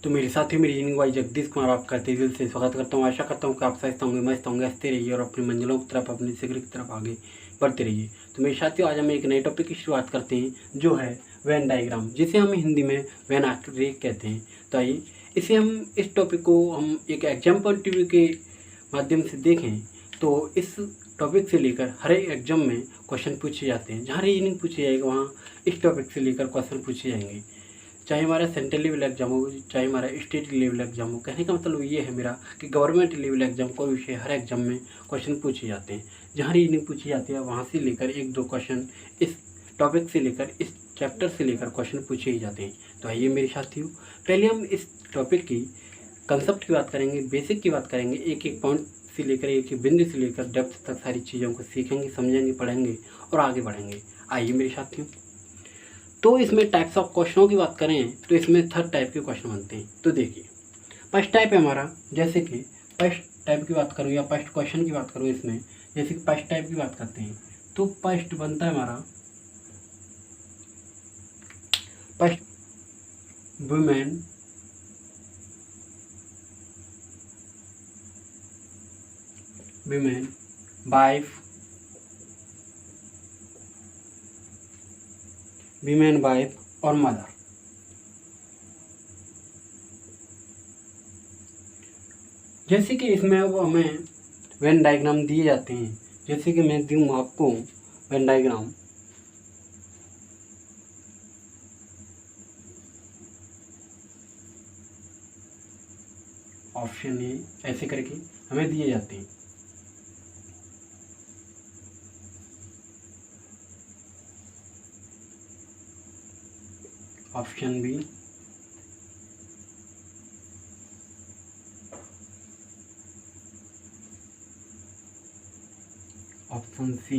तो मेरे साथी मेरी रीजनिंग वाई जगदीश कुमार आपका तहे दिल से स्वागत करता हूँ। आशा करता हूँ कि आप सही होंगे, मस्त होंगे, हंसते रहिए और अपनी मंजिलों की तरफ, अपने शिखर की तरफ आगे बढ़ते रहिए। तो मेरे साथियों, आज हम एक नए टॉपिक की शुरुआत करते हैं, जो है वेन डायग्राम, जिसे हम हिंदी में वेन आकृति कहते हैं। तो आइए इस टॉपिक को हम एक एग्जाम पॉइंट ऑफ व्यू के माध्यम से देखें। तो इस टॉपिक से लेकर हर एक एग्जाम में क्वेश्चन पूछे जाते हैं। जहाँ रीजनिंग पूछी जाएगी वहाँ इस टॉपिक से लेकर क्वेश्चन पूछे जाएंगे, चाहे हमारा सेंट्रल लेवल एग्जाम हो, चाहे हमारा स्टेट लेवल एग्जाम हो। कहने का मतलब ये है मेरा कि गवर्नमेंट लेवल एग्जाम कोई विषय हर एग्जाम में क्वेश्चन पूछे जाते हैं। जहाँ रीजनिंग पूछी जाती है वहाँ से लेकर एक दो क्वेश्चन इस टॉपिक से लेकर, इस चैप्टर से लेकर क्वेश्चन पूछे ही जाते हैं। तो आइए मेरे साथियों, पहले हम इस टॉपिक की कंसेप्ट की बात करेंगे, बेसिक की बात करेंगे, एक एक पॉइंट से लेकर, एक एक बिंदु से लेकर डेप्थ तक सारी चीज़ों को सीखेंगे, समझेंगे, पढ़ेंगे और आगे बढ़ेंगे। आइए मेरे साथियों, तो इसमें टाइप्स ऑफ क्वेश्चनों की बात करें तो इसमें थर्ड टाइप के क्वेश्चन बनते हैं। तो देखिए, फर्स्ट टाइप है हमारा, जैसे कि फर्स्ट टाइप की बात करूँ या फर्स्ट क्वेश्चन की बात करूँ इसमें, जैसे कि फर्स्ट टाइप की बात करते हैं तो फर्स्ट बनता है हमारा फर्स्ट वुमेन वाइफ और मदर। जैसे कि इसमें अब हमें वेन डायग्राम दिए जाते हैं, जैसे कि मैं दूँ आपको वेन डायग्राम। ऑप्शन ए ऐसे करके हमें दिए जाते हैं। Option B, option C,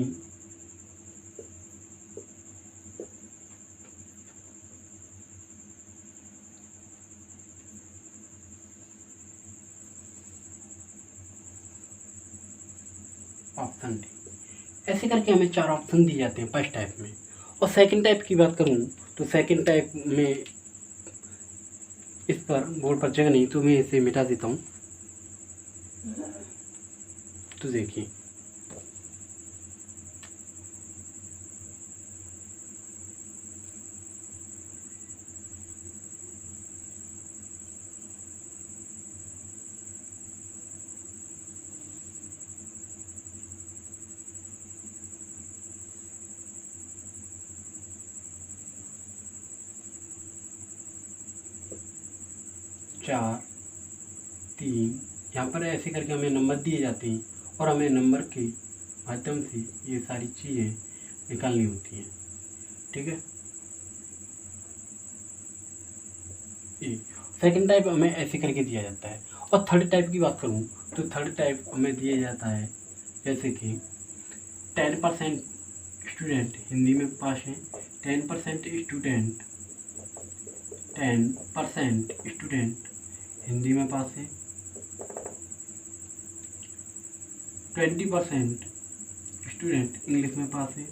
option D. ऐसे करके हमें चार ऑप्शन दिए जाते हैं फर्स्ट टाइप में। और सेकंड टाइप की बात करूं तो सेकंड टाइप में इस पर बोर्ड पर जगह नहीं, तो मैं इसे मिटा देता हूं। तो देखिए, चार, तीन, यहाँ पर ऐसे करके हमें नंबर दिए जाते हैं और हमें नंबर के माध्यम से ये सारी चीज़ें निकालनी होती हैं। ठीक है, सेकंड टाइप हमें ऐसे करके दिया जाता है। और थर्ड टाइप की बात करूँ तो थर्ड टाइप हमें दिया जाता है, जैसे कि 10% स्टूडेंट हिंदी में पास हैं, 10% स्टूडेंट हिंदी में पास है, 20% स्टूडेंट इंग्लिश में पास है,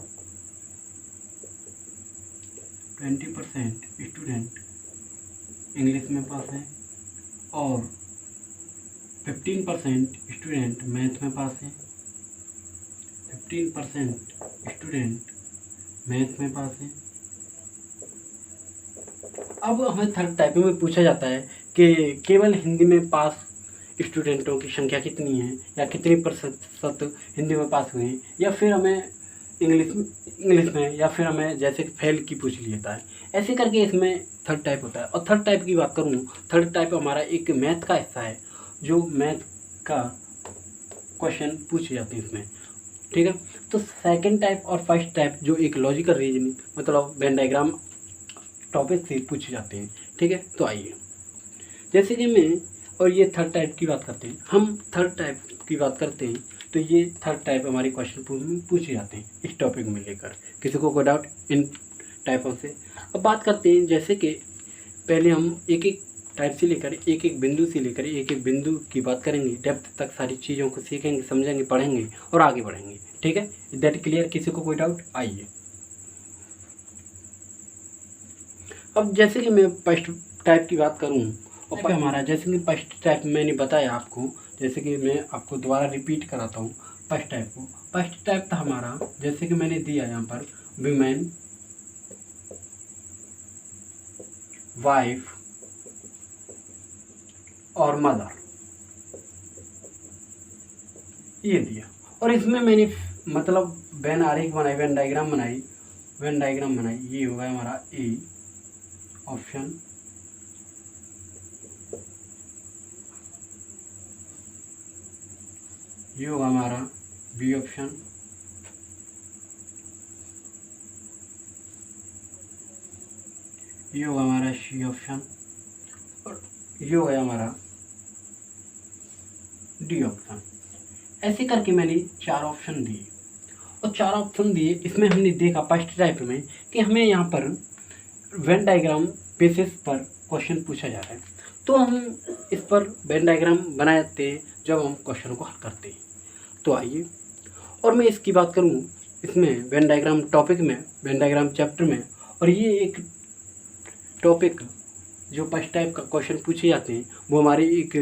20% स्टूडेंट इंग्लिश में पास है और 15% स्टूडेंट मैथ में पास है, 15% स्टूडेंट मैथ में पास है। अब हमें थर्ड टाइप में पूछा जाता है कि केवल हिंदी में पास स्टूडेंटों की संख्या कितनी है, या कितनी प्रतिशत हिंदी में पास हुए हैं, या फिर हमें इंग्लिश में, या फिर हमें जैसे फेल की पूछ लेता है। ऐसे करके इसमें थर्ड टाइप होता है। और थर्ड टाइप की बात करूँ, थर्ड टाइप हमारा एक मैथ का हिस्सा है, जो मैथ का क्वेश्चन पूछे जाते हैं इसमें। ठीक है, तो सेकंड टाइप और फर्स्ट टाइप जो एक लॉजिकल रीजनिंग मतलब वेन डायग्राम टॉपिक से पूछे जाते हैं। ठीक है, तो आइए, जैसे कि मैं और ये थर्ड टाइप की बात करते हैं, हम थर्ड टाइप की बात करते हैं तो ये थर्ड टाइप हमारे क्वेश्चन पूछे जाते हैं इस टॉपिक में लेकर। किसी को कोई डाउट इन टाइपों से? अब बात करते हैं, जैसे कि पहले हम एक एक टाइप से लेकर, एक एक बिंदु से लेकर, एक एक बिंदु की बात करेंगे, डेप्थ तक सारी चीज़ों को सीखेंगे, समझेंगे, पढ़ेंगे और आगे बढ़ेंगे। ठीक है, दैट क्लियर? किसी को कोई डाउट? आइए, अब जैसे कि मैं फर्स्ट टाइप की बात करूं और हमारा जैसे कि फर्स्ट टाइप मैंने बताया आपको, जैसे कि मैं आपको दोबारा रिपीट कराता हूँ फर्स्ट टाइप को। फर्स्ट टाइप था हमारा, जैसे कि मैंने दिया यहाँ पर, वुमेन, वाइफ और मदर, ये दिया। और इसमें मैंने मतलब वेन आरेख बनाई, वेन डायग्राम बनाई, ये होगा हमारा ए ऑप्शन, ये होगा हमारा बी ऑप्शन, ये होगा हमारा सी ऑप्शन, और ये होगा हमारा डी ऑप्शन। ऐसे करके मैंने 4 ऑप्शन दिए, और 4 ऑप्शन दिए। इसमें हमने देखा फर्स्ट टाइप में कि हमें यहाँ पर वेन डायग्राम बेसिस पर क्वेश्चन पूछा जा रहा है, तो हम इस पर वेन डायग्राम बनाते हैं जब हम क्वेश्चन को हल करते हैं। तो आइए, और मैं इसकी बात करूँ इसमें वेन डायग्राम टॉपिक में, वेन डायग्राम चैप्टर में, और ये एक टॉपिक जो फर्स्ट टाइप का क्वेश्चन पूछे जाते हैं वो हमारे एक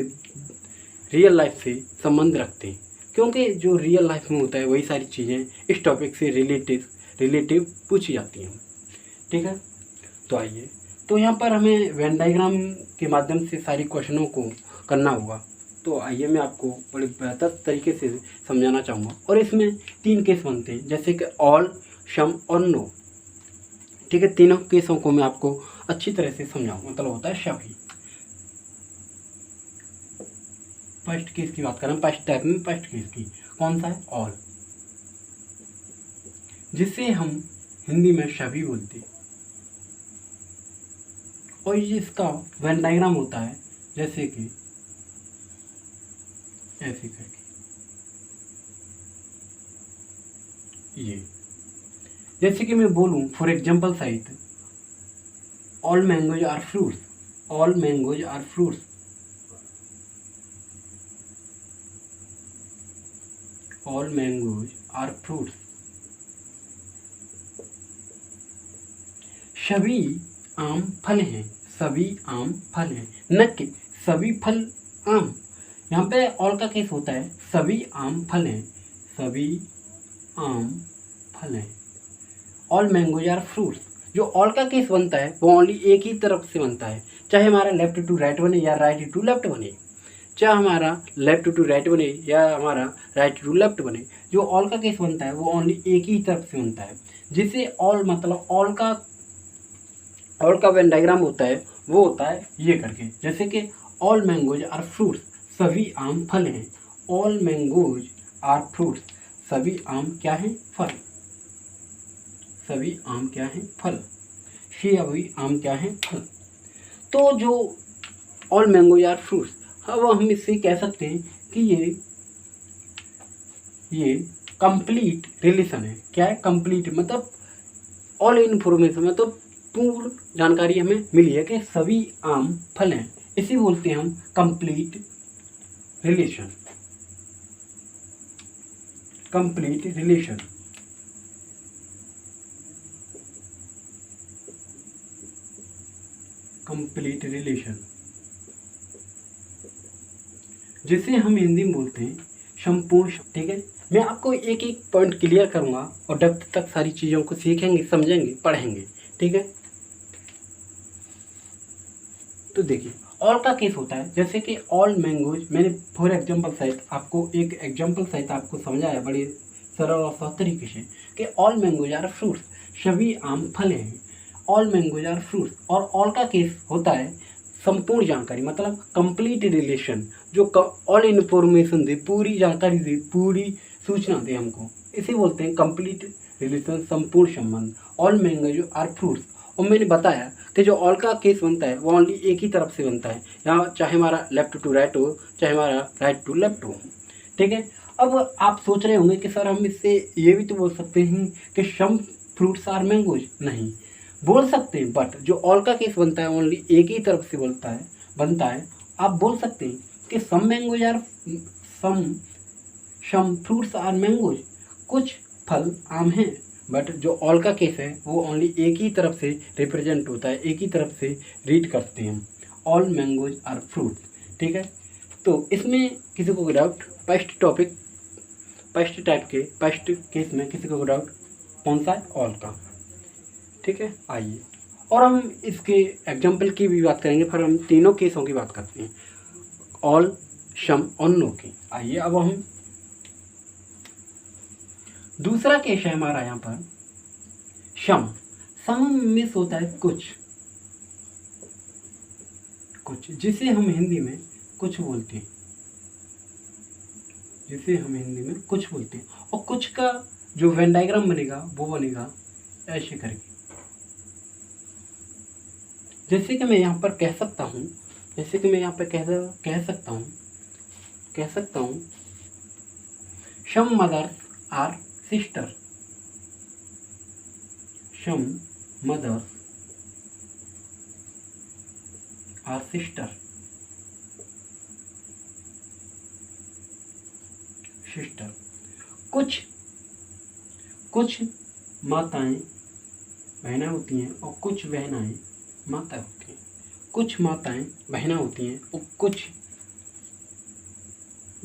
रियल लाइफ से संबंध रखते हैं, क्योंकि जो रियल लाइफ में होता है वही सारी चीज़ें इस टॉपिक से रिलेटिव पूछी जाती हैं। ठीक है, तो आइए, तो यहाँ पर हमें वेन डायग्राम के माध्यम से सारी क्वेश्चनों को करना होगा। तो आइए मैं आपको बड़े बेहतर तरीके से समझाना चाहूँगा। और इसमें 3 केस बनते हैं, जैसे कि ऑल, सम और नो। ठीक है, तीनों केसों को मैं आपको अच्छी तरह से समझाऊँ, मतलब होता है सभी। फर्स्ट केस की बात करें, फर्स्ट टाइप में फर्स्ट केस की, कौन सा है? ऑल, जिसे हम हिंदी में सभी बोलते हैं। और ये इसका वेन डायग्राम होता है जैसे कि ऐसे करके, ये जैसे कि मैं बोलूं फॉर एग्जाम्पल सहित, all mangoes are fruits, all mangoes are fruits, all mangoes are fruits, सभी आम फल हैं, सभी आम फल हैं, न कि सभी फल आम। यहाँ पे ऑल का केस होता है सभी आम फल हैं, सभी आम फल हैं। ऑल मैंगोज आर फ्रूट्स, जो ऑल का केस बनता है वो ओनली एक ही तरफ से बनता है, चाहे हमारा लेफ्ट टू राइट बने या राइट टू लेफ्ट बने, चाहे हमारा लेफ्ट टू राइट बने या हमारा राइट टू लेफ्ट बने। जो ऑल का केस बनता है वो ओनली एक ही तरफ से बनता है, जिसे ऑल मतलब ऑल का वेन डायग्राम होता है वो होता है ये करके, जैसे कि ऑल मैंगोज आर फ्रूट्स, सभी आम फल हैं, ऑल मैंगोज आर फ्रूट्स, सभी आम क्या हैं? फल, सभी आम क्या हैं? फल, सभी आम क्या हैं? फल। तो जो ऑल मैंगोज आर फ्रूट्स, अब हम इससे कह सकते हैं कि ये कंप्लीट रिलेशन है। क्या है? कंप्लीट मतलब ऑल इन्फॉर्मेशन, मतलब पूर्ण जानकारी हमें मिली है कि सभी आम फल हैं, इसी बोलते हैं हम complete relation, complete relation. Complete relation जिसे हम हिंदी में बोलते हैं संपूर्ण। ठीक है, मैं आपको एक एक पॉइंट क्लियर करूंगा और डेप्थ तक सारी चीज़ों को सीखेंगे, समझेंगे, पढ़ेंगे। ठीक है, तो देखिए ऑल का केस होता है जैसे कि ऑल मैंगोज, मैंने फॉर एग्जाम्पल सहित आपको एक एग्जाम्पल सहित आपको समझाया बड़े सरल और सहज तरीके से कि ऑल मैंगोज आर फ्रूट्स, सभी आम फल हैं, ऑल मैंगोज आर फ्रूट्स। और ऑल का केस होता है संपूर्ण जानकारी, मतलब कंप्लीट रिलेशन, जो ऑल इन्फॉर्मेशन दे, पूरी जानकारी दे, पूरी सूचना दे हमको, इसे बोलते हैं कंप्लीट रिलेशन, संपूर्ण संबंध। ऑल मैंगोज आर फ्रूट्स, और मैंने बताया कि जो ऑल का केस बनता है वो ओनली एक ही तरफ से बनता है, यहाँ चाहे हमारा लेफ्ट टू राइट हो, चाहे हमारा राइट टू लेफ्ट हो। ठीक है, अब आप सोच रहे होंगे कि सर हम इससे ये भी तो बोल सकते हैं कि सम फ्रूट्स आर मैंगोज। नहीं बोल सकते हैं, बट जो ऑल का केस बनता है ओनली एक ही तरफ से बनता है। आप बोल सकते हैं कि some mangoes are some fruits are mangoes, कुछ फल आम हैं, बट जो ऑल का केस है वो ओनली एक ही तरफ से रिप्रेजेंट होता है, एक ही तरफ से रीड करते हैं। All mangoes are fruit. ठीक है, तो इसमें किसी को डाउट फर्स्ट केस में किसी को डाउट कौन सा है? ऑल का। ठीक है, आइए और हम इसके एग्जाम्पल की भी बात करेंगे, फिर हम तीनों केसों की बात करते हैं, ऑल, सम और नो की। आइए अब हम दूसरा केस है हमारा यहाँ पर सम में होता है कुछ, जिसे हम हिंदी में कुछ बोलते हैं, और कुछ का जो वेन डायग्राम बनेगा वो बनेगा ऐसे करके। जैसे कि मैं यहाँ पर कह सकता हूँ, कह सकता हूँ some mothers are sister, some mothers are sister, कुछ माताएं बहनें होती हैं और कुछ बहनाएं माता होती हैं, कुछ माताएं बहनें होती हैं और कुछ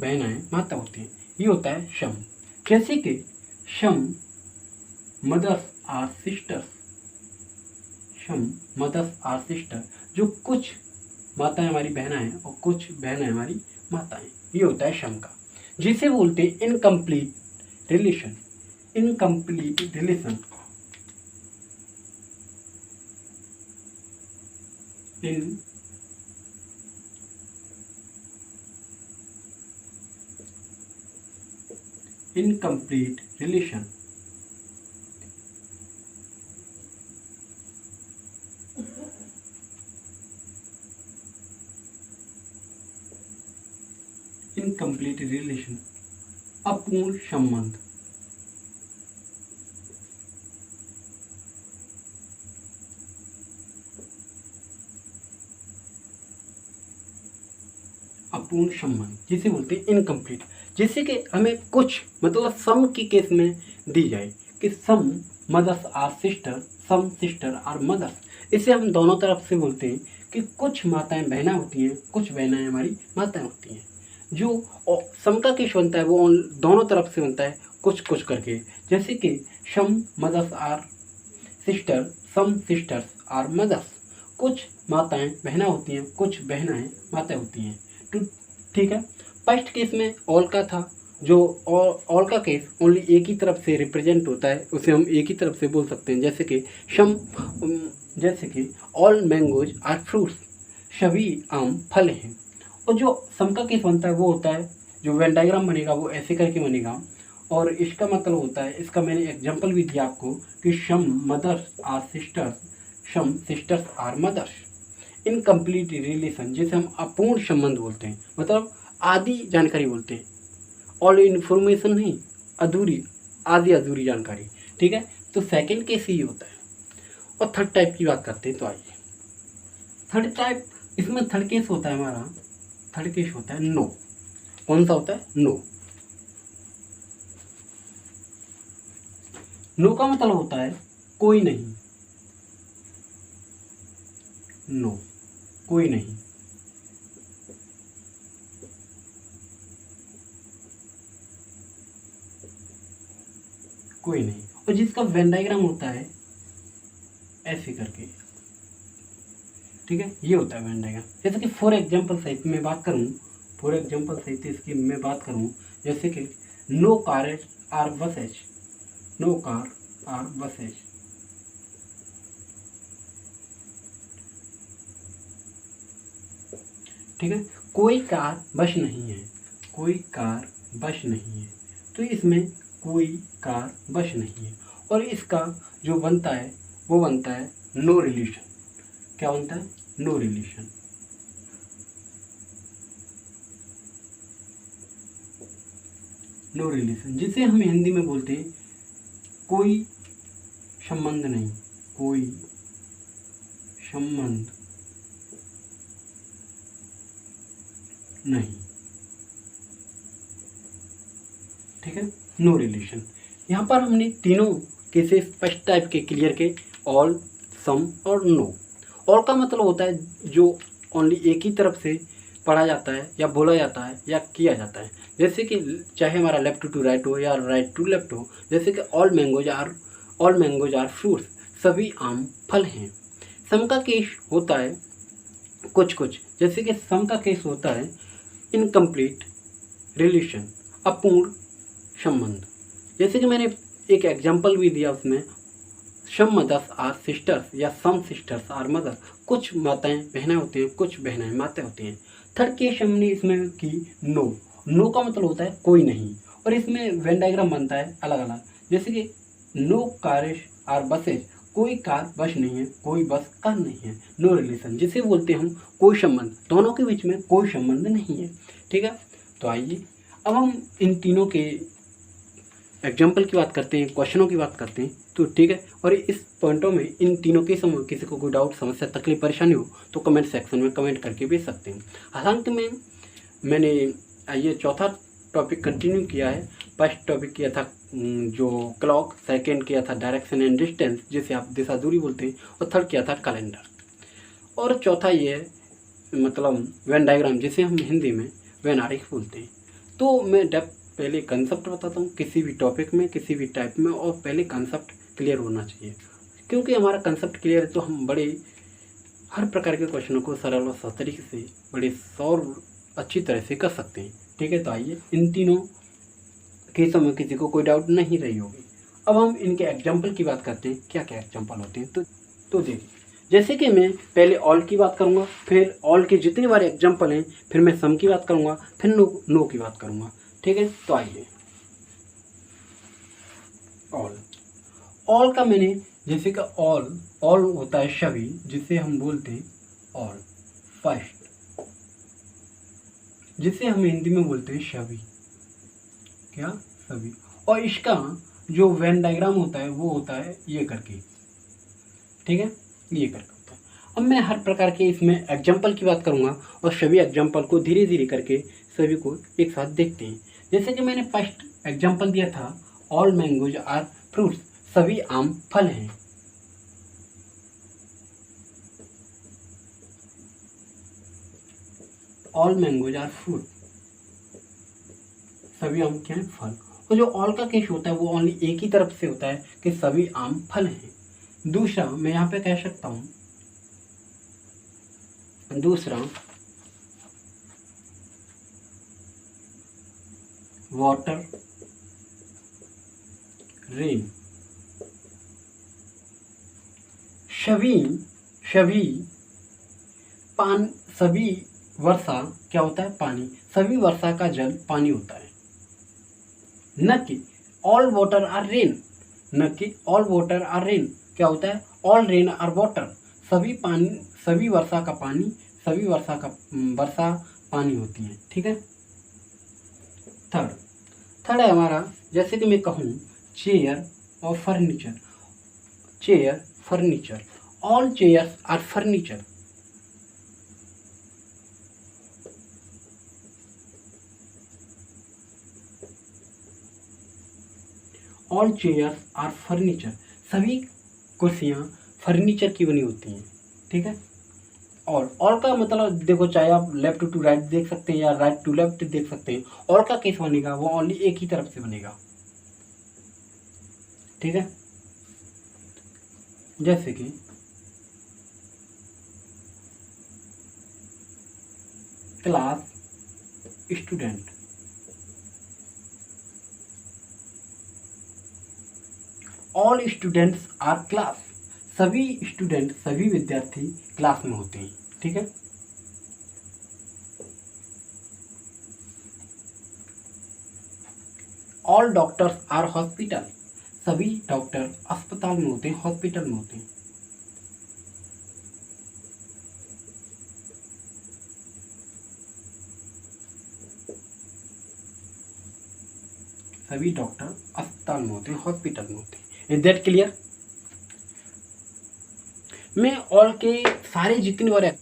बहनाएं माता होती हैं। ये होता है सम। जैसे कि some mothers are sisters, some mothers are sister, जो कुछ माताएं हमारी बहना है और कुछ बहनें हमारी माताएं, ये होता है सम का, जिसे बोलते हैं incomplete relation. Incomplete relation, incomplete relation. Incomplete relation, अपूर्ण संबंध। अपूर्ण संबंध जिसे बोलते हैं इनकम्प्लीट। जैसे कि हमें कुछ मतलब सम की केस में दी जाए कि some mothers are sister, some sister are mothers, इसे हम दोनों तरफ से बोलते हैं कि कुछ माताएं बहना होती हैं, कुछ बहनाएं हमारी माताएं होती हैं। जो सम का केस बनता है वो दोनों तरफ से बनता है कुछ कुछ करके। जैसे कि some mothers are sister, some sisters are mothers, कुछ माताएं बहना होती हैं, कुछ बहनाएं माताएं होती हैं। तो ठीक है, फर्स्ट केस में ऑल का था, जो ऑल का केस ओनली एक ही तरफ से रिप्रेजेंट होता है, उसे हम एक ही तरफ से बोल सकते हैं। जैसे कि ऑल मैंगोज आर फ्रूट्स, सभी आम फल हैं। और जो सम का केस बनता है वो होता है, जो वेन डायग्राम बनेगा वो ऐसे करके बनेगा, और इसका मतलब होता है, इसका मैंने एग्जांपल भी दिया आपको कि some mothers are sisters, some sisters are mothers. Incomplete relation जिसे हम अपूर्ण संबंध बोलते हैं, मतलब आधी जानकारी बोलते हैं, ऑल इन्फॉर्मेशन नहीं, आधी अधूरी जानकारी। ठीक है, तो सेकंड केस ही होता है। और थर्ड टाइप की बात करते हैं, तो आइए थर्ड टाइप, इसमें थर्ड केस होता है हमारा, थर्ड केस होता है नो। कौन सा होता है? नो। नो का मतलब होता है कोई नहीं, नो कोई नहीं। कोई नहीं, और जिसका वेन डायग्राम होता है ऐसे करके। ठीक है, ये होता है वेन डायग्राम। जैसे कि फॉर एग्जांपल सहित मैं बात करूं, जैसे कि no car are buses, no car are buses. ठीक है, कोई कार बस नहीं है, कोई कार बस नहीं है। तो इसमें कोई कार बस नहीं है, और इसका जो बनता है वो बनता है नो रिलेशन। क्या बनता है? No relation. नो रिलेशन जिसे हम हिंदी में बोलते हैं कोई संबंध नहीं, कोई संबंध नहीं। ठीक है, नो रिलेशन। यहाँ पर हमने तीनों केसेस फर्स्ट टाइप के क्लियर के, ऑल, सम और नो। ऑल का मतलब होता है जो ओनली एक ही तरफ से पढ़ा जाता है या बोला जाता है या किया जाता है। जैसे कि चाहे हमारा लेफ्ट टू राइट हो या राइट टू लेफ्ट हो, जैसे कि ऑल मैंगोज आर फ्रूट्स, सभी आम फल हैं। सम का केस होता है कुछ कुछ, जैसे कि सम का केस होता है इनकम्प्लीट रिलेशन, अपूर्ण संबंध। जैसे कि मैंने एक एग्जाम्पल भी दिया उसमें, सम मदर्स आर सिस्टर्स या सम सिस्टर्स आर मदर, कुछ माताएं बहनें होती हैं, कुछ बहनें माताएं होती हैं। थर्ड केस हमने इसमें की नो। नो का मतलब होता है कोई नहीं, और इसमें वेन डायग्राम बनता है अलग अलग। जैसे कि नो कारेस आर बसेज, कोई कार बस नहीं है, कोई बस कार नहीं है। नो रिलेशन, जिसे बोलते हैं हम कोई संबंध, दोनों के बीच में कोई संबंध नहीं है। ठीक है, तो आइए अब हम इन तीनों के एग्जाम्पल की बात करते हैं, क्वेश्चनों की बात करते हैं। तो ठीक है, और इस पॉइंटों में इन तीनों के समय किसी को कोई डाउट, समस्या, तकलीफ, परेशानी हो तो कमेंट सेक्शन में कमेंट करके भेज सकते हैं। हालांकि मैंने ये चौथा टॉपिक कंटिन्यू किया है। फर्स्ट टॉपिक किया था जो क्लॉक, सेकंड किया था डायरेक्शन एंड डिस्टेंस जिसे आप दिशा दूरी बोलते हैं, और थर्ड किया था कैलेंडर, और चौथा ये है मतलब वेन डायग्राम जिसे हम हिंदी में वेन आरेख बोलते हैं। तो मैं पहले कंसेप्ट बताता हूँ किसी भी टॉपिक में, किसी भी टाइप में, और पहले कंसेप्ट क्लियर होना चाहिए, क्योंकि हमारा कंसेप्ट क्लियर है तो हम बड़े हर प्रकार के क्वेश्चनों को सरल और सही तरीके से बड़े और अच्छी तरह से कर सकते हैं। ठीक है, तो आइए इन तीनों केसों में किसी को कोई डाउट नहीं रही होगी। अब हम इनके एग्जाम्पल की बात करते हैं, क्या क्या एग्जाम्पल होते हैं। तो देखिए, जैसे कि मैं पहले ऑल की बात करूँगा, फिर ऑल के जितने बारे एग्जाम्पल हैं, फिर मैं सम की बात करूँगा, फिर नो की बात करूँगा। ठीक है, तो आइए ऑल का मैंने, जैसे कि ऑल होता है सभी, जिसे हम बोलते हैं ऑल फर्स्ट, जिसे हम हिंदी में बोलते हैं सभी, क्या सभी। और इसका जो वेन डायग्राम होता है वो होता है ये करके, ठीक है, ये करके होता है। अब मैं हर प्रकार के इसमें एग्जाम्पल की बात करूँगा और सभी एग्जाम्पल को धीरे धीरे करके सभी को एक साथ देखते हैं। जैसे कि मैंने फर्स्ट एग्जाम्पल दिया था ऑल मैंगोज आर फ्रूट्स, सभी आम फल हैं। ऑल मैंगोज आर फ्रूट, सभी आम क्या हैं, फल। और जो ऑल का केस होता है वो ओनली एक ही तरफ से होता है कि सभी आम फल हैं। दूसरा मैं यहाँ पे कह सकता हूँ, दूसरा वाटर रेन, सभी वर्षा क्या होता है, पानी, सभी वर्षा का जल पानी होता है। न कि ऑल वाटर आर रेन, न कि ऑल वाटर आर रेन क्या होता है, ऑल रेन आर वाटर, सभी पानी, सभी वर्षा का पानी, सभी वर्षा पानी होती है। ठीक है, थर्ड है हमारा, जैसे कि मैं कहूँ चेयर और furniture, chair furniture, all chairs are furniture, all chairs are furniture, सभी कुर्सियाँ फर्नीचर की बनी होती हैं। ठीक है, ऑल का मतलब देखो, चाहे आप लेफ्ट टू राइट देख सकते हैं या राइट टू लेफ्ट देख सकते हैं, ऑल का केस बनेगा वो ओनली एक ही तरफ से बनेगा। ठीक है, जैसे कि class student, all students are class, सभी स्टूडेंट, सभी विद्यार्थी क्लास में होते हैं। ठीक है, ऑल डॉक्टर्स आर हॉस्पिटल, सभी डॉक्टर अस्पताल में होते हैं, हॉस्पिटल में होते हैं। सभी डॉक्टर अस्पताल में होते हैं, हॉस्पिटल में होते हैं। Is that clear? मैं ऑल के सारे जितने बार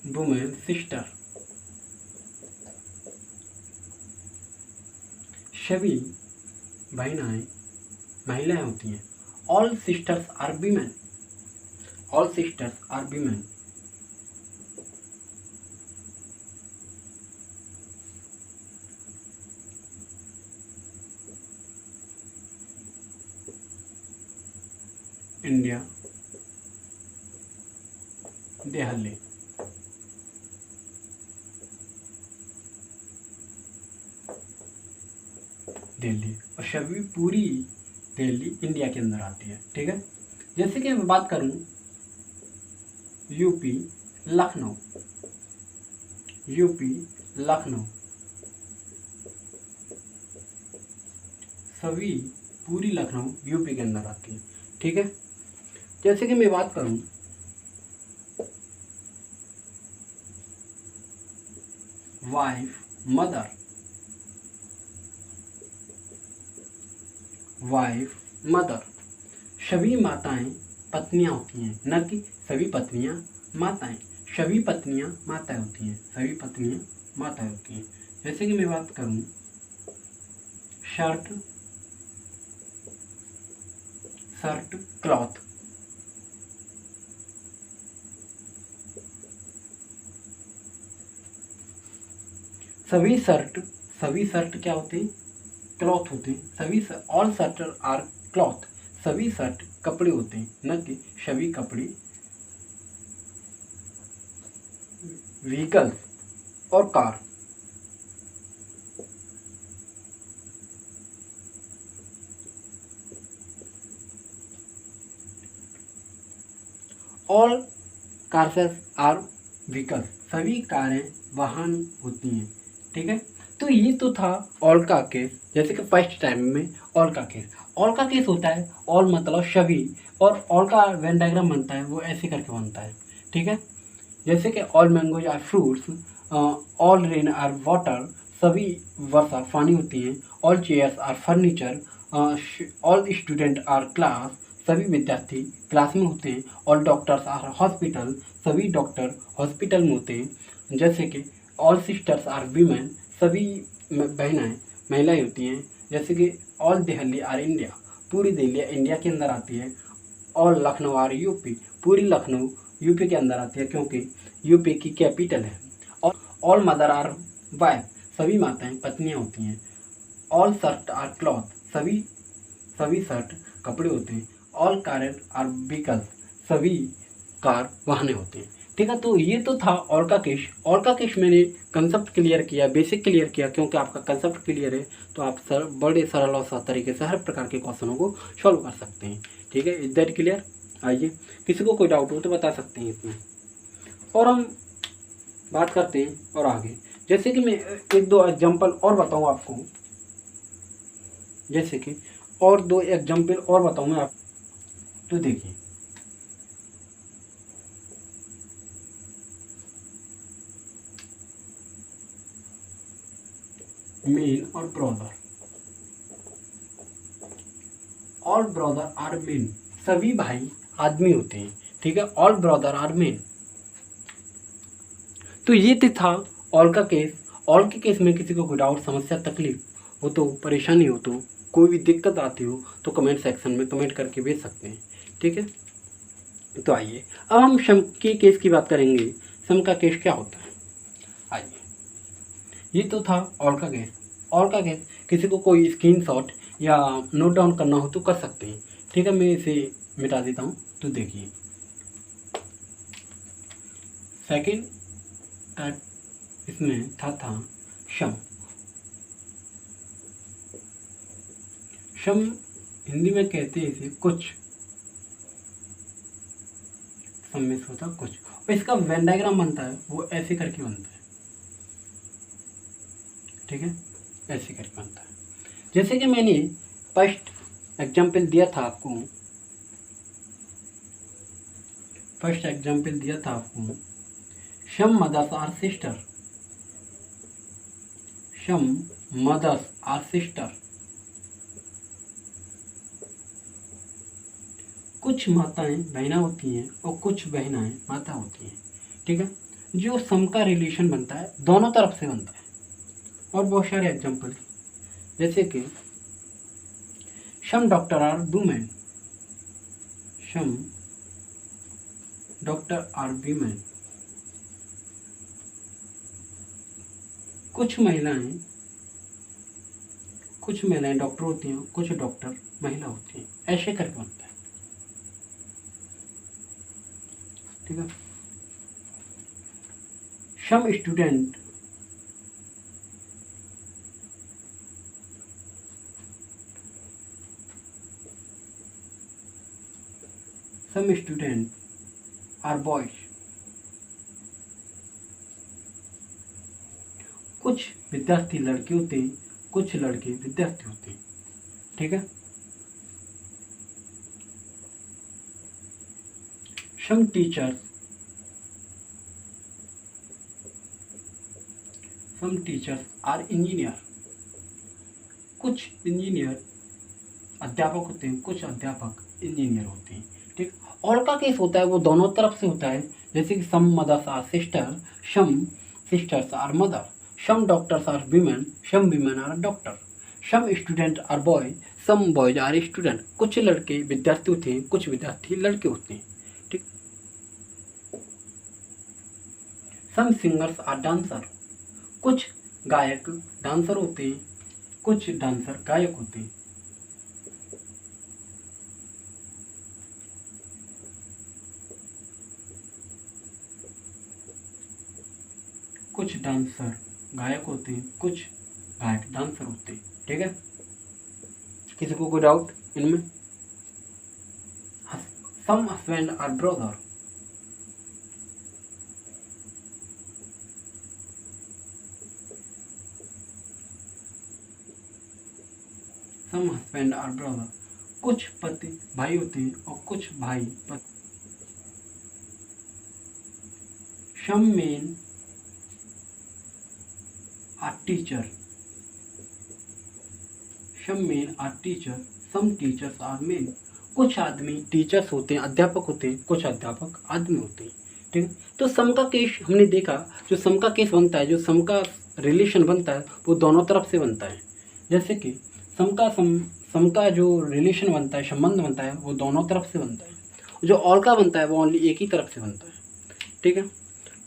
वुमेन सिस्टर, सभी बहनाएं महिलाएं होती हैं। All sisters are women. All sisters are women. India, Delhi. Delhi और सभी पूरी दिल्ली इंडिया के अंदर आती है। ठीक है, जैसे कि मैं बात करूं यूपी लखनऊ। यूपी लखनऊ सभी पूरी लखनऊ यूपी के अंदर आती है। ठीक है, जैसे कि मैं बात करूं वाइफ मदर। वाइफ मदर सभी माताएं पत्नियां होती हैं, न कि सभी पत्नियां माताएं। सभी पत्नियां माताएं होती हैं। सभी पत्नियां माताएं होती हैं। जैसे कि मैं बात करूं शर्ट, शर्ट क्लॉथ। सभी शर्ट क्या होते हैं? क्लॉथ होते हैं। सभी ऑल शर्ट आर क्लॉथ। सभी शर्ट कपड़े होते हैं, न कि सभी कपड़े व्हीकल्स और car. All cars are vehicles. सभी कारें वाहन होती हैं। ठीक है, तो ये तो था ऑल का केस। जैसे कि फर्स्ट टाइम में ऑल का केस। ऑल का केस होता है ऑल मतलब सभी, और ऑल का वेन डायग्राम बनता है वो ऐसे करके बनता है। ठीक है, जैसे कि all mangoes are fruits, all rain are water. सभी वर्षा पानी होती हैं। All chairs are furniture, all student are class. सभी विद्यार्थी क्लास में होते हैं। All doctors are hospital. सभी डॉक्टर हॉस्पिटल में होते हैं। जैसे कि ऑल सिस्टर्स आर वीमेन। सभी बहनाएं महिलाएं होती हैं। जैसे कि ऑल दिल्ली आर इंडिया। पूरी दिल्ली इंडिया के अंदर आती है। All Lucknow are UP. पूरी लखनऊ यूपी के अंदर आती है क्योंकि यूपी की कैपिटल है। और ऑल मदर आर वाइफ। सभी माताएं पत्नियां होती हैं। All shirt are cloth. सभी शर्ट कपड़े होते हैं। All car are vehicles. सभी कार वाहने होते हैं। ठीक है, तो ये तो था ऑल का केस। ऑल का केस मैंने कंसेप्ट क्लियर किया, बेसिक क्लियर किया, क्योंकि आपका कंसेप्ट क्लियर है तो आप बड़े सरल और तरीके से हर प्रकार के क्वेश्चनों को सॉल्व कर सकते हैं। ठीक है, इज दैट क्लियर? आइए, किसी को कोई डाउट हो तो बता सकते हैं इसमें, और हम बात करते हैं और आगे। जैसे कि मैं एक दो एग्जाम्पल और बताऊँ आपको, जैसे कि और दो एग्जाम्पल और बताऊँ मैं आप, तो देखिए मेन और brother. All brother are men. सभी भाई आदमी होते हैं। ठीक है, ऑल ब्रदर आर मेन। तो ये तो था ऑल का केस। ऑल के केस में किसी को कोई डाउट, समस्या, तकलीफ हो तो, परेशानी हो तो, कोई भी दिक्कत आती हो तो कमेंट सेक्शन में कमेंट करके भेज सकते हैं। ठीक है, तो आइए अब हम सम के केस की बात करेंगे। सम का केस क्या होता है? आइए, ये तो था ऑल का केस। ऑल का केस किसी को कोई स्क्रीनशॉट या नोट डाउन करना हो तो कर सकते हैं। ठीक है, मैं इसे मिटा देता हूँ। तो देखिए सेकंड टाइप इसमें था सम। सम हिंदी में कहते हैं इसे कुछ। सम में होता कुछ, और इसका वेन डायग्राम बनता है वो ऐसे करके बनता है। ठीक है, ऐसे करके बनता है। जैसे कि मैंने फर्स्ट एग्जाम्पल दिया था आपको, some mothers are sister. Some mothers are sister. कुछ माताएं बहना होती हैं और कुछ बहनाएं माता होती हैं। ठीक है, जो सम का रिलेशन बनता है दोनों तरफ से बनता है। और बहुत सारे एग्जाम्पल जैसे कि सम डॉक्टर आर वुमेन, सम डॉक्टर आर वीमेन, कुछ महिलाएं डॉक्टर होती हैं, कुछ डॉक्टर महिला होती हैं, ऐसे करके बनता है। ठीक है। सम स्टूडेंट आर बॉयज, कुछ विद्यार्थी लड़के होते हैं, कुछ लड़के विद्यार्थी होते हैं। ठीक है। सम टीचर्स आर इंजीनियर, कुछ इंजीनियर अध्यापक होते हैं, कुछ अध्यापक इंजीनियर होते हैं। ठीक। और का केस होता है वो दोनों तरफ से होता है, जैसे कि some mothers are sister, some sisters are mother, some doctors are women, some women are doctor, some student are boy, some boys are student, कुछ लड़के विद्यार्थी होते हैं, कुछ विद्यार्थी लड़के होते हैं। ठीक। सम सिंगर्स आर डांसर, कुछ गायक डांसर होते हैं, कुछ डांसर गायक होते हैं। कुछ डांसर गायक होते हैं, कुछ गायक डांसर होते हैं। ठीक है। किसी को कोई डाउट इनमें? Some husband are brother, some husband are brother, कुछ पति भाई होते हैं और कुछ भाई पति। Some men are teacher, some men are teacher, some teachers are men, कुछ आदमी टीचर्स होते हैं, अध्यापक होते हैं, कुछ अध्यापक आदमी होते हैं। ठीक है। तो सम का केस हमने देखा, जो सम का केस बनता है, जो सम का रिलेशन बनता है वो दोनों तरफ से बनता है। जैसे कि सम का जो रिलेशन बनता है, संबंध बनता है, वो दोनों तरफ से बनता है। जो ऑल का बनता है वो ओनली एक ही तरफ से बनता है। ठीक है।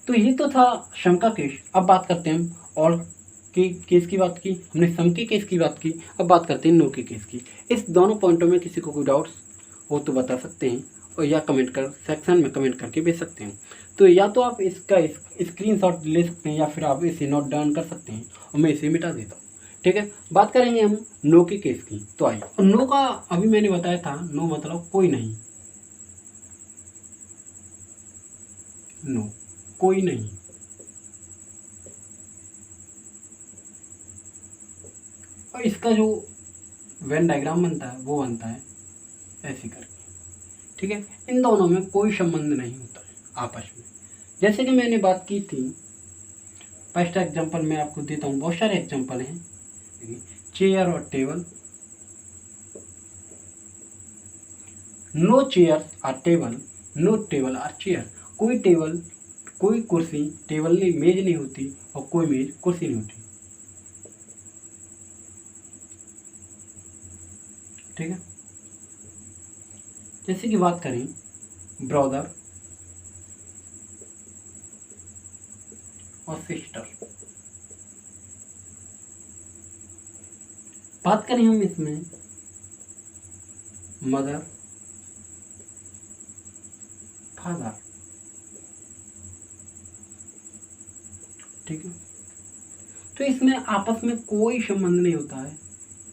तो ये तो था सम का केस। अब बात करते हैं हम ऑल के केस की बात की, हमने सम के केस की बात की, अब बात करते हैं नो के केस की। इस दोनों पॉइंटों में किसी को कोई डाउट्स हो तो बता सकते हैं, और या सेक्शन में कमेंट करके भेज सकते हैं। तो या तो आप इसका स्क्रीनशॉट ले सकते हैं, या फिर आप इसे नोट डाउन कर सकते हैं और मैं इसे मिटा देता हूँ। ठीक है। बात करेंगे हम नो के केस की। तो आइए, और नो का अभी मैंने बताया था, नो मतलब कोई नहीं, नो कोई नहीं। और इसका जो वेन डायग्राम बनता है वो बनता है ऐसे करके। ठीक है। इन दोनों में कोई संबंध नहीं होता है आपस में। जैसे कि मैंने बात की थी, फर्स्ट एग्जांपल मैं आपको देता हूँ, बहुत सारे एग्जांपल हैं, चेयर और table. No chair are table, no table are chair, कोई कुर्सी टेबल नहीं, मेज नहीं होती, और कोई मेज कुर्सी नहीं होती। ठीक है। जैसे कि बात करें ब्रदर और सिस्टर, बात करें हम इसमें मदर फादर। ठीक है। तो इसमें आपस में कोई संबंध नहीं होता है,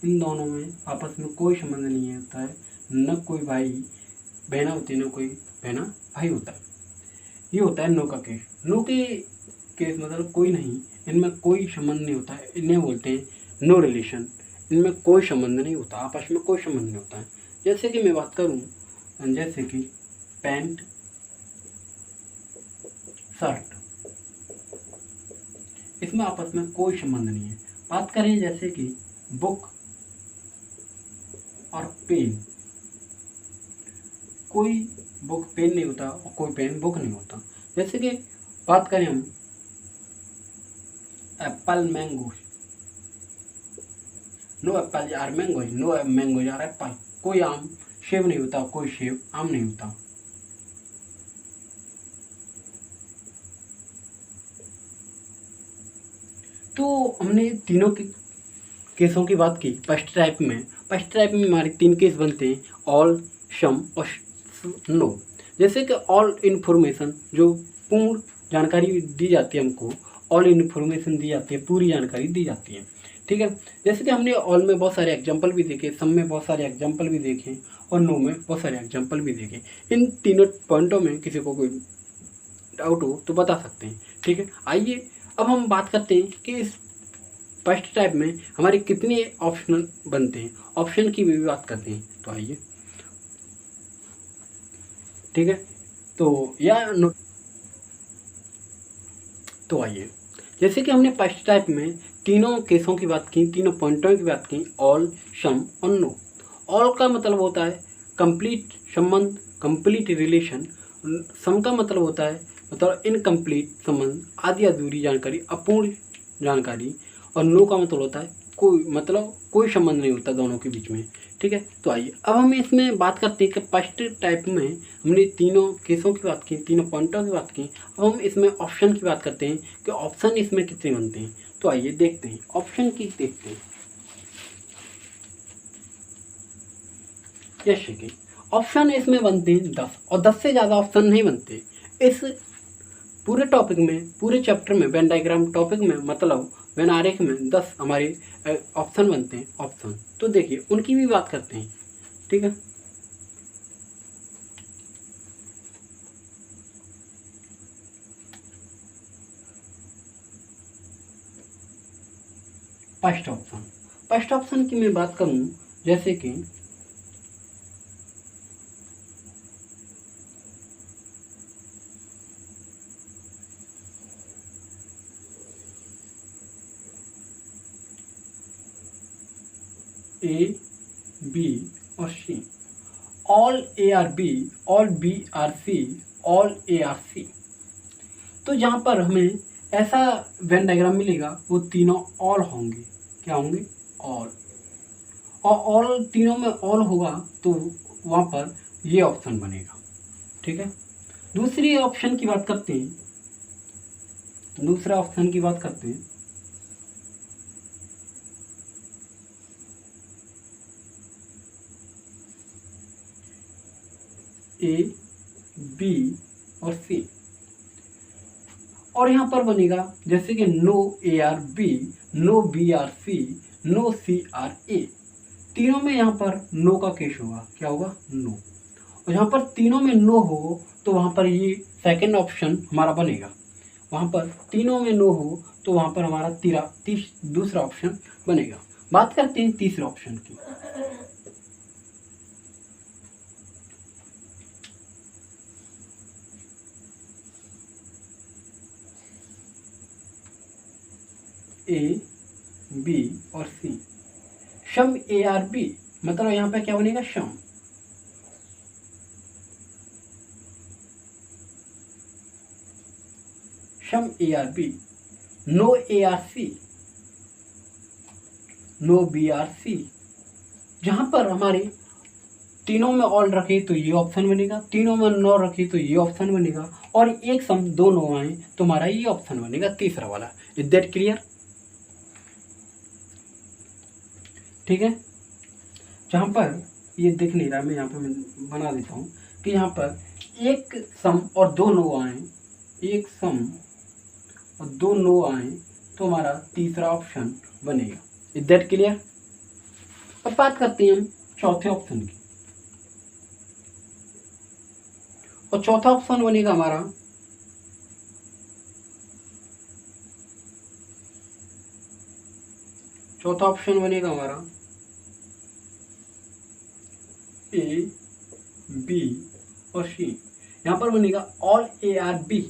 इन दोनों में आपस में कोई संबंध नहीं होता है, न कोई भाई बहना होती है, न कोई बहना भाई होता है। ये होता है नो का केस। नो के केस मतलब कोई नहीं, इनमें कोई संबंध नहीं होता है, इन्हें बोलते हैं नो रिलेशन। इनमें कोई संबंध नहीं होता, आपस में कोई संबंध नहीं होता है। जैसे कि मैं बात करूं, जैसे कि पैंट शर्ट, इसमें आपस में कोई संबंध नहीं है। बात करें जैसे कि बुक और पेन, कोई बुक पेन नहीं होता और कोई पेन बुक नहीं होता। जैसे कि बात करें हम apple mango, no apple are mango, no mango are apple, कोई आम सेब नहीं होता, कोई सेब आम नहीं होता। तो हमने तीनों के केसों की बात की। फर्स्ट टाइप में हमारे 3 केस बनते हैं, ऑल, सम और नो। जैसे कि ऑल इन्फॉर्मेशन, जो पूर्ण जानकारी दी जाती है हमको, ऑल इन्फॉर्मेशन दी जाती है, पूरी जानकारी दी जाती है, ठीक है। जैसे कि हमने ऑल में बहुत सारे एग्जाम्पल भी देखे, सम में बहुत सारे एग्जाम्पल भी देखे और नो में बहुत सारे एग्जाम्पल भी देखे। इन तीनों पॉइंटों में किसी को कोई डाउट हो तो बता सकते हैं, ठीक है। आइए अब हम बात करते हैं कि इस फर्स्ट टाइप में हमारे कितने ऑप्शन बनते हैं, ऑप्शन की भी बात करते हैं। तो आइए, ठीक है, तो तो आइए, जैसे कि हमने फर्स्ट टाइप में तीनों केसों की बात की, तीनों पॉइंटों की बात की, ऑल, सम और नो। ऑल का मतलब होता है कंप्लीट संबंध, कंप्लीट रिलेशन। सम का मतलब होता है मतलब इनकम्प्लीट संबंध, आधी अधूरी जानकारी, अपूर्ण जानकारी। और नो का मतलब होता है कोई संबंध नहीं होता दोनों के बीच में, ठीक है। तो आइए अब हम इसमें बात करते हैं कि फर्स्ट टाइप में हमने तीनों केसों की बात की, तीनों पॉइंटों की बात की। अब हम इसमें ऑप्शन की बात करते हैं कि ऑप्शन इसमें कितने बनते हैं। तो आइए देखते हैं, ऑप्शन की देखते हैं। जैसे कि ऑप्शन इसमें बनते हैं 10, और 10 से ज़्यादा ऑप्शन नहीं बनते। इस पूरे टॉपिक में, पूरे चैप्टर में, वेन डायग्राम टॉपिक में, मतलब वेन आरेख में 10 हमारे ऑप्शन बनते हैं, ऑप्शन। तो देखिए उनकी भी बात करते हैं, ठीक है। फर्स्ट ऑप्शन की मैं बात करूं, जैसे कि ए, बी और C, all A are B, all B are C, all A are C. तो जहाँ पर हमें ऐसा वेन डायग्राम मिलेगा वो तीनों ऑल होंगे। क्या होंगे? ऑल। और ऑल, तीनों में ऑल होगा तो वहाँ पर ये ऑप्शन बनेगा, ठीक है। दूसरी ऑप्शन की बात करते हैं, दूसरा ऑप्शन की बात करते हैं। ए, बी और सी, और यहाँ पर बनेगा जैसे कि no A are B, no B are C, no C are A. तीनों में यहाँ पर नो का केस होगा। क्या होगा? नो। और यहाँ पर तीनों में नो हो तो वहाँ पर ये सेकंड ऑप्शन हमारा बनेगा। वहाँ पर तीनों में नो हो तो वहाँ पर हमारा दूसरा ऑप्शन बनेगा। बात करते हैं तीसरे ऑप्शन की। ए, बी और C, some A are B, मतलब यहाँ पे क्या बनेगा? Some. Some A are B, no A are C, no B are C. जहाँ पर हमारे तीनों में ऑल रखे तो ये ऑप्शन बनेगा, तीनों में नो रखे तो ये ऑप्शन बनेगा, और एक सम दो नो आए तो हमारा ये ऑप्शन बनेगा, तीसरा वाला। Is that clear? ठीक है। जहाँ पर ये दिख नहीं रहा, मैं यहाँ पर मैं बना देता हूँ कि यहाँ पर एक सम और दो नो आए, एक सम और दो नो आए तो हमारा तीसरा ऑप्शन बनेगा। Is that clear? अब बात करते हैं हम चौथे ऑप्शन की, और चौथा ऑप्शन बनेगा हमारा ए, बी और सी। यहाँ पर बनेगा ऑल ए आर बी,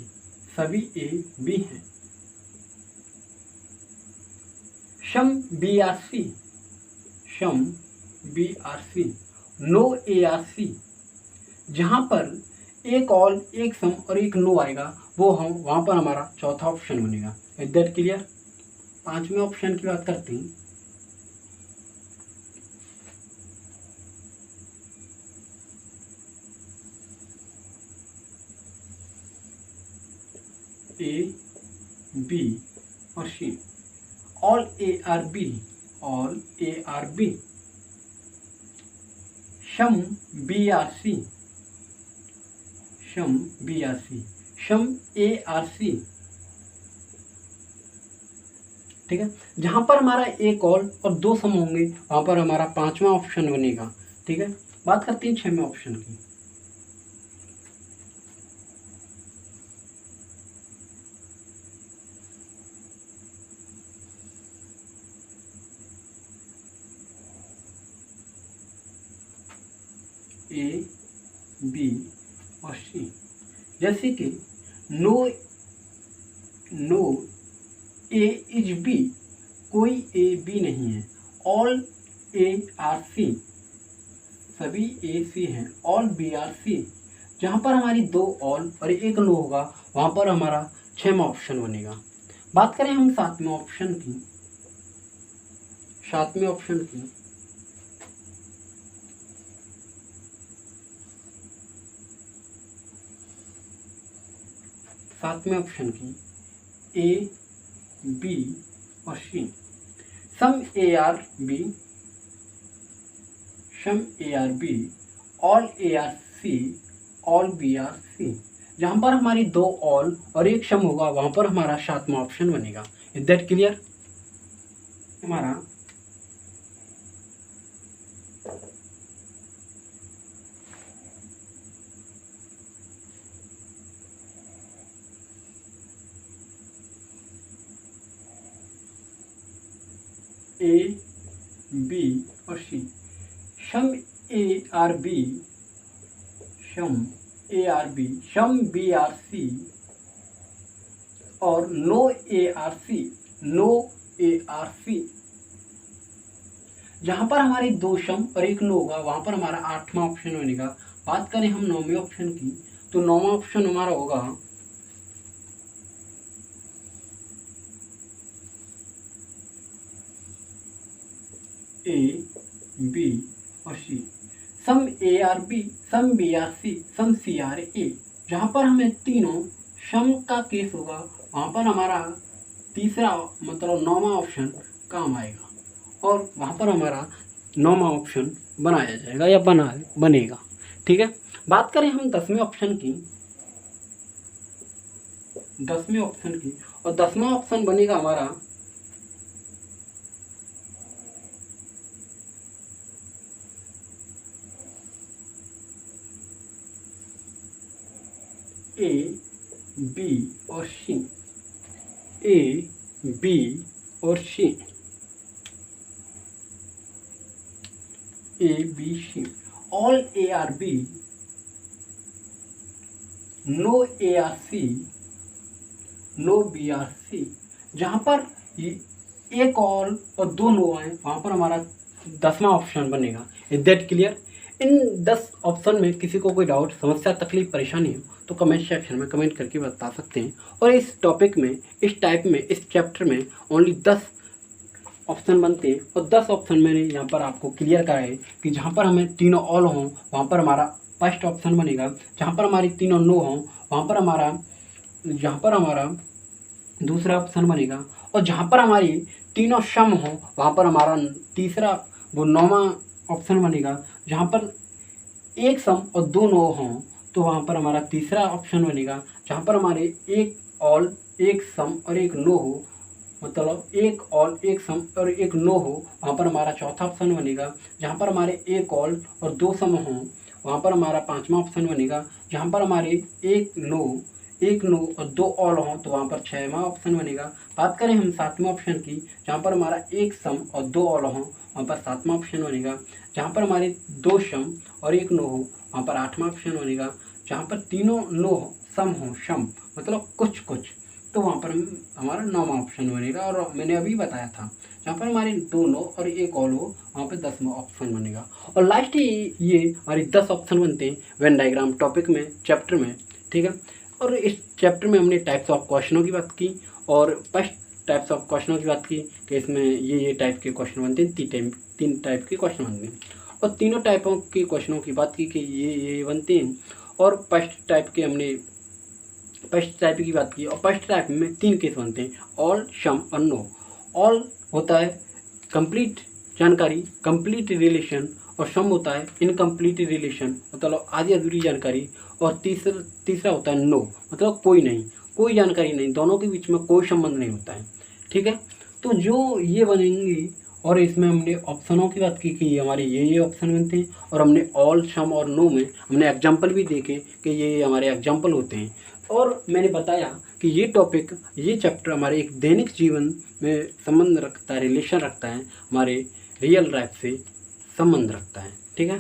सभी ए बी हैं। Some B are C, some B are C, no A are C. जहाँ पर एक ऑल, एक सम और एक नो आएगा वो हम वहाँ पर हमारा चौथा ऑप्शन बनेगा। Is that clear? पांचवें ऑप्शन की बात करते हैं। ए बी और C. All A are B, all A are B. Some B are C, some B are C, some A are C. ठीक है, जहां पर हमारा एक ऑल और दो सम होंगे वहां पर हमारा पांचवा ऑप्शन बनेगा। ठीक है, बात करते हैं छठवें ऑप्शन की। ए बी और सी। जैसे कि no no A is B, कोई ए बी नहीं है। ऑल ए आर सी, सभी ए सी हैं। All B are C. जहाँ पर हमारी दो ऑल और एक नो होगा वहाँ पर हमारा छठवां ऑप्शन बनेगा। बात करें हम सातवें ऑप्शन की, सातवें ऑप्शन की। सातवें ऑप्शन की ए बी और C. Some A are B, some A are B, all A are C, all B are C. जहाँ पर हमारी दो ऑल और एक सम होगा वहाँ पर हमारा सातवां ऑप्शन बनेगा। Is that clear? हमारा ए बी और C. Some A are B, some A are B, some B are C और no A are C, no A are C. जहां पर हमारी दो सम और एक नो होगा वहां पर हमारा आठवां ऑप्शन बनेगा। बात करें हम नौवें ऑप्शन की, तो नौवां ऑप्शन हमारा होगा ए बी और C. Some A are B, some B are C, some C are A. जहाँ पर हमें तीनों सम का केस होगा वहाँ पर हमारा तीसरा मतलब नौवां ऑप्शन काम आएगा और वहाँ पर हमारा नौवां ऑप्शन बनाया जाएगा या बनेगा। ठीक है, बात करें हम दसवें ऑप्शन की, दसवें ऑप्शन की। और दसवां ऑप्शन बनेगा हमारा ए बी और सी, ए बी और C, A B C. All A are B, no A are C, no B are C. जहाँ पर एक ऑल और दो नो आए वहाँ पर हमारा दसवां ऑप्शन बनेगा। Is that clear? In 10 option में किसी को कोई डाउट, समस्या, तकलीफ, परेशानी हो तो कमेंट सेक्शन में कमेंट करके बता सकते हैं। और इस टॉपिक में, इस टाइप में, इस चैप्टर में ओनली 10 ऑप्शन बनते हैं और 10 ऑप्शन मैंने यहाँ पर आपको क्लियर करा है कि जहाँ पर हमें तीनों ऑल हों वहाँ पर हमारा फर्स्ट ऑप्शन बनेगा। जहाँ पर हमारी तीनों नो हों वहाँ पर हमारा, जहाँ पर हमारा दूसरा ऑप्शन बनेगा। और जहाँ पर हमारी तीनों सम हो वहाँ पर हमारा तीसरा वो नौवां ऑप्शन बनेगा। जहाँ पर एक सम और दो नो हों तो वहाँ पर हमारा तीसरा ऑप्शन बनेगा। जहाँ पर हमारे एक ऑल, एक सम और एक नो हो, मतलब एक ऑल, एक सम और एक नो हो, वहाँ पर हमारा चौथा ऑप्शन बनेगा। जहाँ पर हमारे एक ऑल और दो सम हों वहाँ पर हमारा पांचवा ऑप्शन बनेगा। जहाँ पर हमारे एक नो और दो ऑल हों तो वहाँ पर छठवां ऑप्शन बनेगा। बात करें हम सातवें ऑप्शन की, जहाँ पर हमारा एक सम और दो ऑल हों वहाँ पर सातवां ऑप्शन बनेगा। जहाँ पर हमारे दो सम और एक नो हो वहाँ पर आठवां ऑप्शन बनेगा। जहाँ पर तीनों नो सम हो, सम मतलब कुछ कुछ, तो वहाँ पर हमारा नौवां ऑप्शन बनेगा। और मैंने अभी बताया था जहाँ पर हमारे दो नो और एक ऑल हो वहाँ पर 10वां ऑप्शन बनेगा। और लास्ट ये हमारी 10 ऑप्शन बनते हैं वेन डायग्राम टॉपिक में, चैप्टर में। ठीक है, और इस चैप्टर में हमने टाइप्स ऑफ क्वेश्चनों की बात की और फर्स्ट टाइप्स ऑफ क्वेश्चनों की बात की कि इसमें ये टाइप के क्वेश्चन बनते हैं, तीन टाइप के क्वेश्चन बनते हैं। और तीनों टाइपों के क्वेश्चनों की बात की कि ये बनते हैं। और फर्स्ट टाइप के हमने फर्स्ट टाइप की बात की, और फर्स्ट टाइप में 3 केस बनते हैं, ऑल, सम और नो। ऑल होता है कंप्लीट जानकारी, कंप्लीट रिलेशन, और सम होता है इनकम्प्लीट रिलेशन, मतलब आधी अधूरी जानकारी, और तीसरा होता है नो, मतलब कोई नहीं, कोई जानकारी नहीं, दोनों के बीच में कोई संबंध नहीं होता है। ठीक है, तो जो ये बनेंगे, और इसमें हमने ऑप्शनों की बात की कि हमारे ये ऑप्शन बनते हैं, और हमने ऑल, सम और नो में हमने एग्जाम्पल भी देखे कि ये हमारे एग्जाम्पल होते हैं, और मैंने बताया कि ये टॉपिक, ये चैप्टर हमारे एक दैनिक जीवन में संबंध रखता है, रिलेशन रखता है, हमारे रियल लाइफ से संबंध रखता है। ठीक है,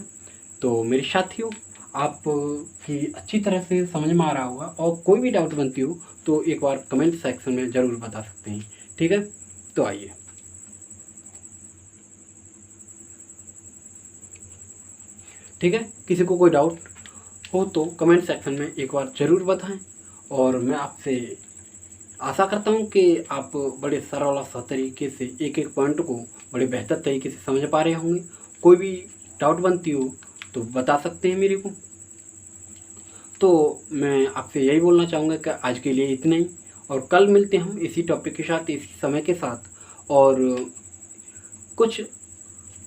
तो मेरे साथियों, आप की अच्छी तरह से समझ में आ रहा होगा, और कोई भी डाउट बनती हो तो एक बार कमेंट सेक्शन में ज़रूर बता सकते हैं। ठीक है, तो आइए। ठीक है, किसी को कोई डाउट हो तो कमेंट सेक्शन में एक बार ज़रूर बताएं, और मैं आपसे आशा करता हूं कि आप बड़े सरल और सही तरीके से एक एक पॉइंट को बड़े बेहतर तरीके से समझ पा रहे होंगे। कोई भी डाउट बनती हो तो बता सकते हैं मेरे को। तो मैं आपसे यही बोलना चाहूँगा कि आज के लिए इतना ही, और कल मिलते हैं हम इसी टॉपिक के साथ, इसी समय के साथ, और कुछ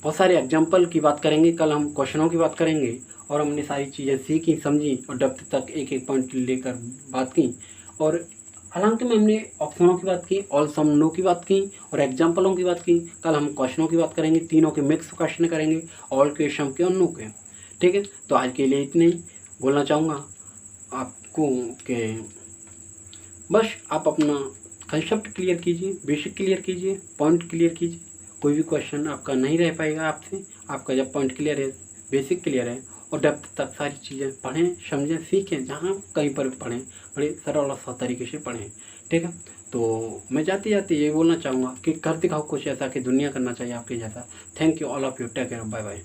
बहुत सारे एग्जाम्पल की बात करेंगे। कल हम क्वेश्चनों की बात करेंगे, और हमने सारी चीज़ें सीखी, समझी, और डेप्थ तक एक एक पॉइंट लेकर बात की। और हालांकि में हमने ऑप्शनों की बात की, ऑल, सम, नो की बात की, और एग्जाम्पलों की बात की। कल हम क्वेश्चनों की बात करेंगे, तीनों के मिक्स क्वेश्चन करेंगे, ऑल के, सम के और नो के। ठीक है, तो आज के लिए इतने ही बोलना चाहूँगा आपको कि बस आप अपना कंसेप्ट क्लियर कीजिए, बेसिक क्लियर कीजिए, पॉइंट क्लियर कीजिए। कोई भी क्वेश्चन आपका नहीं रह पाएगा आपसे, आपका जब पॉइंट क्लियर है, बेसिक क्लियर है, और डेप्थ तक सारी चीज़ें पढ़ें, समझें, सीखें, जहाँ कहीं पर भी पढ़ें, बड़े सरल और सही तरीके से पढ़ें। ठीक है, तो मैं जाते जाते ये बोलना चाहूँगा कि कर दिखाओ कुछ ऐसा कि दुनिया करना चाहिए आपके जैसा। Thank you all of you, take care, bye bye.